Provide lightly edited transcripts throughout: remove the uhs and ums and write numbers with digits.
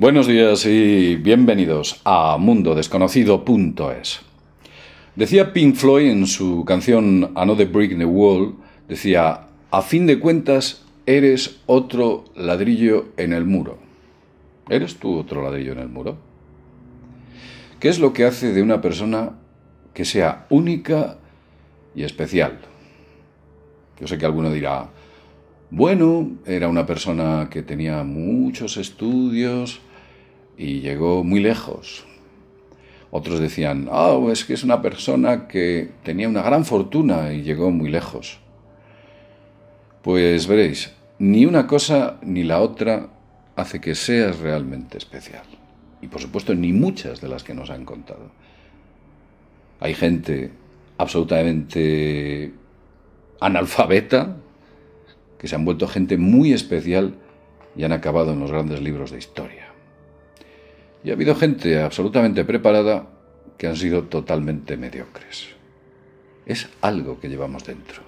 Buenos días y bienvenidos a mundodesconocido.es. Decía Pink Floyd en su canción Another Brick in the Wall, decía, a fin de cuentas, eres otro ladrillo en el muro. ¿Eres tú otro ladrillo en el muro? ¿Qué es lo que hace de una persona que sea única y especial? Yo sé que alguno dirá, bueno, era una persona que tenía muchos estudios y llegó muy lejos. Otros decían, es que es una persona que tenía una gran fortuna y llegó muy lejos. Pues veréis, ni una cosa ni la otra hace que seas realmente especial. Y por supuesto, ni muchas de las que nos han contado. Hay gente absolutamente analfabeta que se han vuelto gente muy especial y han acabado en los grandes libros de historia. Y ha habido gente absolutamente preparada que han sido totalmente mediocres. Es algo que llevamos dentro.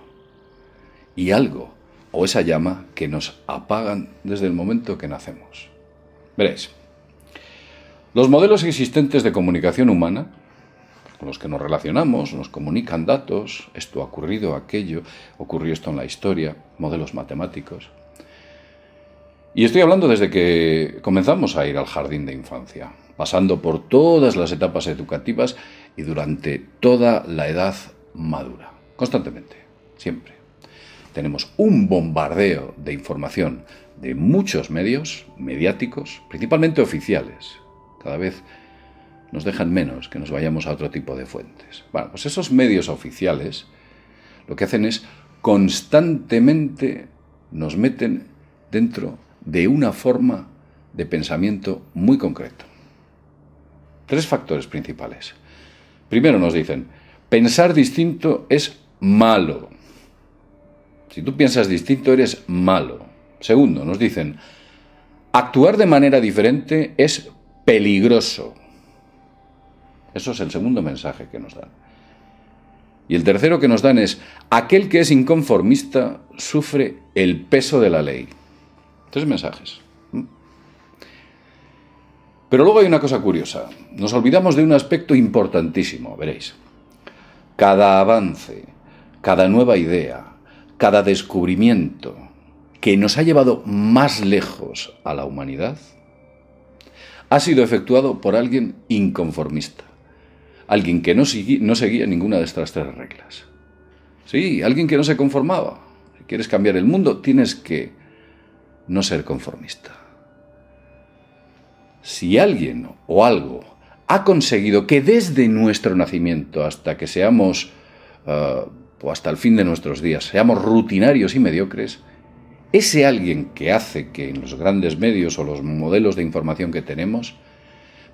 Y algo, o esa llama, que nos apagan desde el momento que nacemos. Veréis, los modelos existentes de comunicación humana, con los que nos relacionamos, nos comunican datos, esto ha ocurrido, aquello, ocurrió esto en la historia, modelos matemáticos. Y estoy hablando desde que comenzamos a ir al jardín de infancia, pasando por todas las etapas educativas y durante toda la edad madura, constantemente, siempre. Tenemos un bombardeo de información de muchos medios mediáticos, principalmente oficiales, cada vez nos dejan menos que nos vayamos a otro tipo de fuentes. Bueno, pues esos medios oficiales lo que hacen es constantemente nos meten dentro de una forma de pensamiento muy concreto. 3 factores principales. Primero nos dicen, pensar distinto es malo. Si tú piensas distinto eres malo. Segundo, nos dicen, actuar de manera diferente es peligroso. Eso es el segundo mensaje que nos dan. Y el tercero que nos dan es, aquel que es inconformista sufre el peso de la ley. 3 mensajes. Pero luego hay una cosa curiosa. Nos olvidamos de un aspecto importantísimo, veréis. Cada avance, cada nueva idea, cada descubrimiento que nos ha llevado más lejos a la humanidad ha sido efectuado por alguien inconformista. Alguien que no seguía ninguna de estas 3 reglas. Sí, alguien que no se conformaba. Si quieres cambiar el mundo, tienes que no ser conformista. Si alguien o algo ha conseguido que desde nuestro nacimiento hasta que seamos, o hasta el fin de nuestros días, seamos rutinarios y mediocres, ese alguien que hace que en los grandes medios o los modelos de información que tenemos,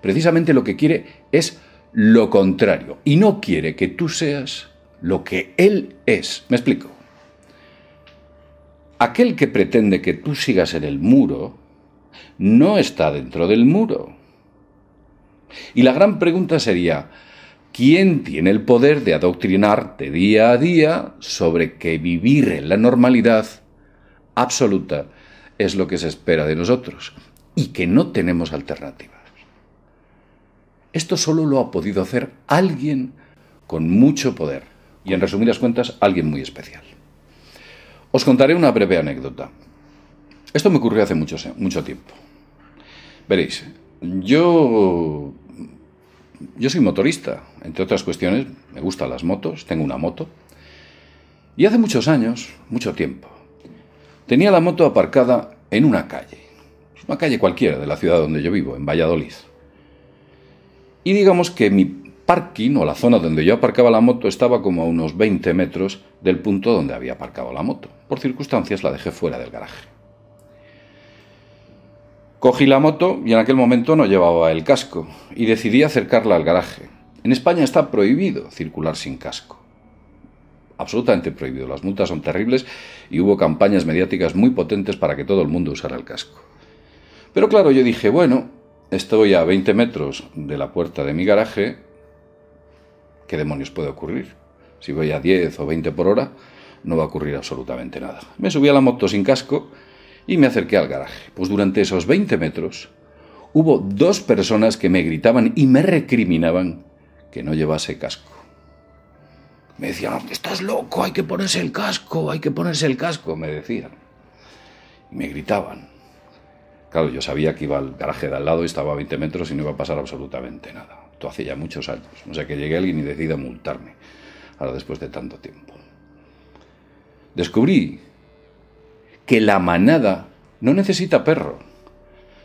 precisamente lo que quiere es lo contrario, y no quiere que tú seas lo que él es. ¿Me explico? Aquel que pretende que tú sigas en el muro, no está dentro del muro. Y la gran pregunta sería, ¿quién tiene el poder de adoctrinarte día a día sobre que vivir en la normalidad absoluta es lo que se espera de nosotros y que no tenemos alternativas? Esto solo lo ha podido hacer alguien con mucho poder y, en resumidas cuentas, alguien muy especial. Os contaré una breve anécdota. Esto me ocurrió hace mucho tiempo. Veréis, yo soy motorista, entre otras cuestiones, me gustan las motos, tengo una moto. Y hace muchos años, mucho tiempo, tenía la moto aparcada en una calle cualquiera de la ciudad donde yo vivo, en Valladolid. Y digamos que mi parking, o la zona donde yo aparcaba la moto, estaba como a unos 20 metros del punto donde había aparcado la moto. Por circunstancias la dejé fuera del garaje. Cogí la moto y en aquel momento no llevaba el casco y decidí acercarla al garaje. En España está prohibido circular sin casco. Absolutamente prohibido. Las multas son terribles y hubo campañas mediáticas muy potentes para que todo el mundo usara el casco. Pero claro, yo dije, bueno, estoy a 20 metros de la puerta de mi garaje, ¿qué demonios puede ocurrir? Si voy a 10 o 20 por hora, no va a ocurrir absolutamente nada. Me subí a la moto sin casco y me acerqué al garaje. Pues durante esos 20 metros hubo 2 personas que me gritaban y me recriminaban que no llevase casco. Me decían, estás loco, hay que ponerse el casco, hay que ponerse el casco, me decían. Y me gritaban. Claro, yo sabía que iba al garaje de al lado y estaba a 20 metros y no iba a pasar absolutamente nada. Esto hace ya muchos años. O sea que llegue alguien y decida multarme, ahora después de tanto tiempo. Descubrí que la manada no necesita perro.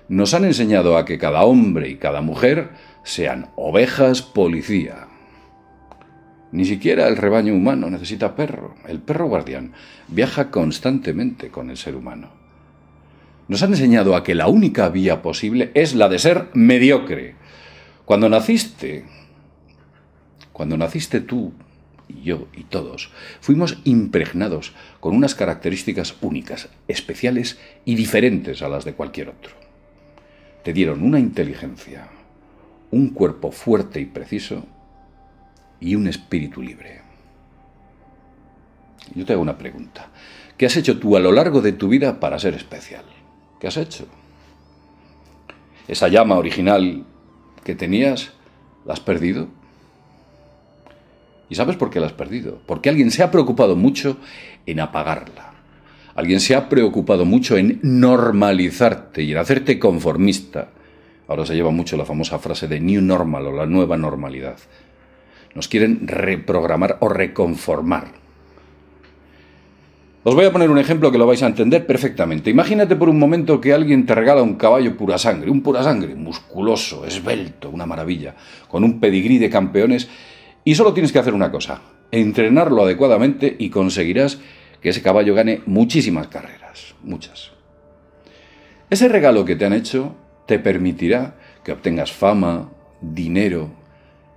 Nos han enseñado a que cada hombre y cada mujer sean ovejas policía. Ni siquiera el rebaño humano necesita perro. El perro guardián viaja constantemente con el ser humano. Nos han enseñado a que la única vía posible es la de ser mediocre. Cuando naciste tú y yo y todos, fuimos impregnados con unas características únicas, especiales y diferentes a las de cualquier otro. Te dieron una inteligencia, un cuerpo fuerte y preciso y un espíritu libre. Yo te hago una pregunta. ¿Qué has hecho tú a lo largo de tu vida para ser especial? ¿Qué has hecho? ¿Esa llama original que tenías, la has perdido? ¿Y sabes por qué la has perdido? Porque alguien se ha preocupado mucho en apagarla. Alguien se ha preocupado mucho en normalizarte y en hacerte conformista. Ahora se lleva mucho la famosa frase de New Normal o la nueva normalidad. Nos quieren reprogramar o reconformar. Os voy a poner un ejemplo que lo vais a entender perfectamente. Imagínate por un momento que alguien te regala un caballo pura sangre, musculoso, esbelto, una maravilla, con un pedigrí de campeones, y solo tienes que hacer una cosa, entrenarlo adecuadamente y conseguirás que ese caballo gane muchísimas carreras, muchas. Ese regalo que te han hecho te permitirá que obtengas fama, dinero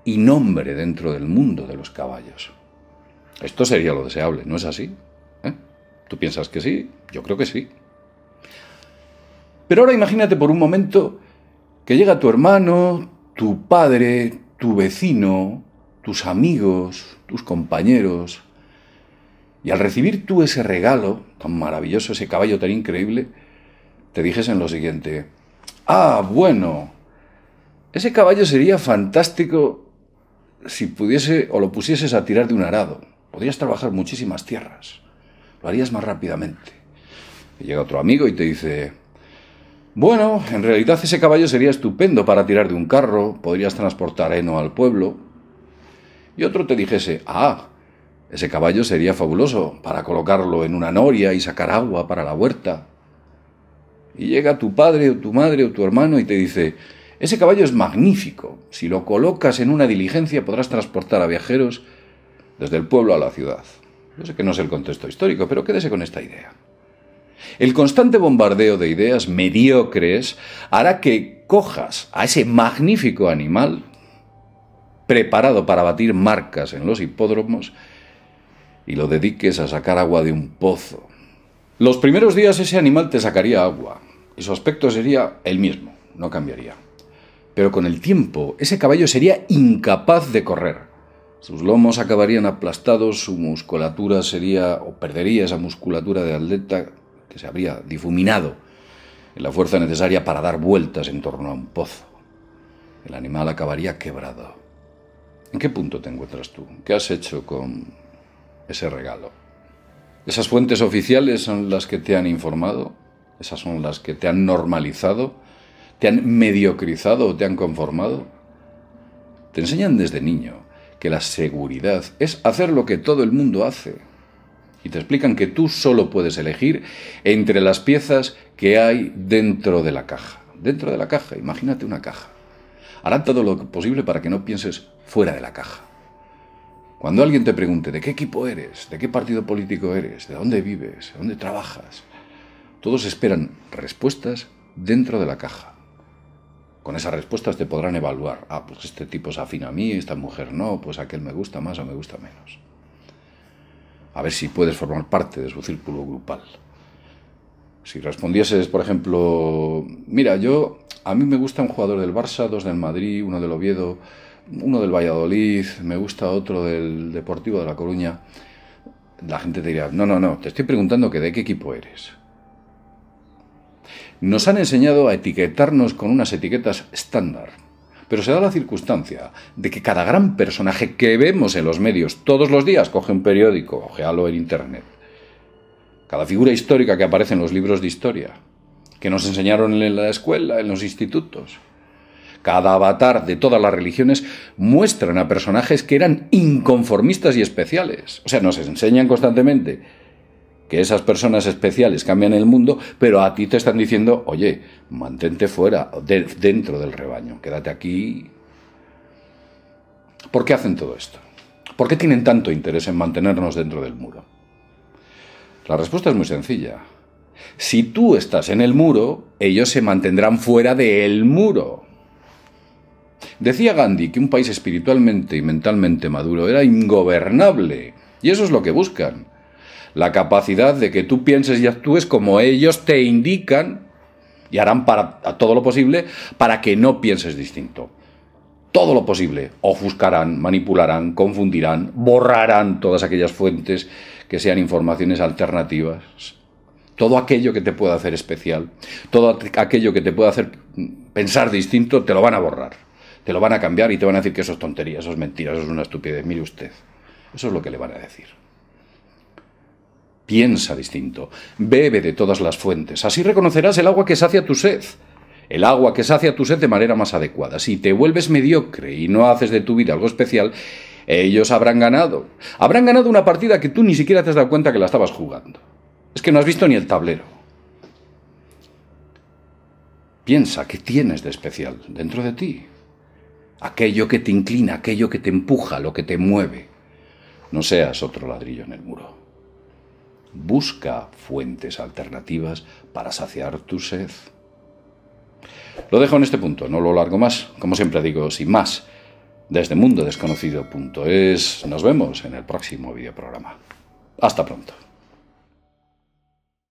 y nombre dentro del mundo de los caballos. Esto sería lo deseable, ¿no es así? ¿Tú piensas que sí? Yo creo que sí. Pero ahora imagínate por un momento que llega tu hermano, tu padre, tu vecino, tus amigos, tus compañeros, y al recibir tú ese regalo tan maravilloso, ese caballo tan increíble, te dijesen lo siguiente: bueno, ese caballo sería fantástico si pudiese o lo pusieses a tirar de un arado. Podrías trabajar muchísimas tierras. Lo harías más rápidamente. Y llega otro amigo y te dice: bueno, en realidad ese caballo sería estupendo para tirar de un carro, podrías transportar heno al pueblo. Y otro te dijese: ese caballo sería fabuloso para colocarlo en una noria y sacar agua para la huerta. Y llega tu padre o tu madre o tu hermano y te dice: ese caballo es magnífico, si lo colocas en una diligencia podrás transportar a viajeros desde el pueblo a la ciudad. Yo sé que no es el contexto histórico, pero quédese con esta idea. El constante bombardeo de ideas mediocres hará que cojas a ese magnífico animal preparado para batir marcas en los hipódromos y lo dediques a sacar agua de un pozo. Los primeros días ese animal te sacaría agua y su aspecto sería el mismo, no cambiaría. Pero con el tiempo ese caballo sería incapaz de correr. Sus lomos acabarían aplastados, su musculatura perdería esa musculatura de atleta que se habría difuminado en la fuerza necesaria para dar vueltas en torno a un pozo. El animal acabaría quebrado. ¿En qué punto te encuentras tú? ¿Qué has hecho con ese regalo? ¿Esas fuentes oficiales son las que te han informado? ¿Esas son las que te han normalizado? ¿Te han mediocrizado o te han conformado? Te enseñan desde niño que la seguridad es hacer lo que todo el mundo hace. Y te explican que tú solo puedes elegir entre las piezas que hay dentro de la caja. Dentro de la caja, imagínate una caja. Harán todo lo posible para que no pienses fuera de la caja. Cuando alguien te pregunte de qué equipo eres, de qué partido político eres, de dónde vives, de dónde trabajas, todos esperan respuestas dentro de la caja. Con esas respuestas te podrán evaluar. Pues este tipo se afina a mí, esta mujer no, pues aquel me gusta más o me gusta menos. A ver si puedes formar parte de su círculo grupal. Si respondieses, por ejemplo, mira, a mí me gusta un jugador del Barça, 2 del Madrid, 1 del Oviedo, 1 del Valladolid, me gusta otro del Deportivo de La Coruña, la gente te dirá: no, te estoy preguntando que de qué equipo eres. Nos han enseñado a etiquetarnos con unas etiquetas estándar. Pero se da la circunstancia de que cada gran personaje que vemos en los medios todos los días, coge un periódico, ojealo en internet, cada figura histórica que aparece en los libros de historia, que nos enseñaron en la escuela, en los institutos, cada avatar de todas las religiones muestran a personajes que eran inconformistas y especiales. O sea, nos enseñan constantemente que esas personas especiales cambian el mundo, pero a ti te están diciendo, oye, mantente fuera, dentro del rebaño, quédate aquí. ¿Por qué hacen todo esto? ¿Por qué tienen tanto interés en mantenernos dentro del muro? La respuesta es muy sencilla. Si tú estás en el muro, ellos se mantendrán fuera del muro. Decía Gandhi que un país espiritualmente y mentalmente maduro era ingobernable, y eso es lo que buscan. La capacidad de que tú pienses y actúes como ellos te indican, y harán todo lo posible para que no pienses distinto. Todo lo posible. Ofuscarán, manipularán, confundirán, borrarán todas aquellas fuentes que sean informaciones alternativas. Todo aquello que te pueda hacer especial, todo aquello que te pueda hacer pensar distinto, te lo van a borrar. Te lo van a cambiar y te van a decir que eso es tontería, eso es mentira, eso es una estupidez. Mire usted, eso es lo que le van a decir. Piensa distinto, bebe de todas las fuentes, así reconocerás el agua que sacia tu sed. El agua que sacia tu sed de manera más adecuada. Si te vuelves mediocre y no haces de tu vida algo especial, ellos habrán ganado. Habrán ganado una partida que tú ni siquiera te has dado cuenta que la estabas jugando. Es que no has visto ni el tablero. Piensa qué tienes de especial dentro de ti. Aquello que te inclina, aquello que te empuja, lo que te mueve. No seas otro ladrillo en el muro. Busca fuentes alternativas para saciar tu sed. Lo dejo en este punto, no lo largo más. Como siempre digo, sin más, desde mundodesconocido.es, nos vemos en el próximo videoprograma. Hasta pronto.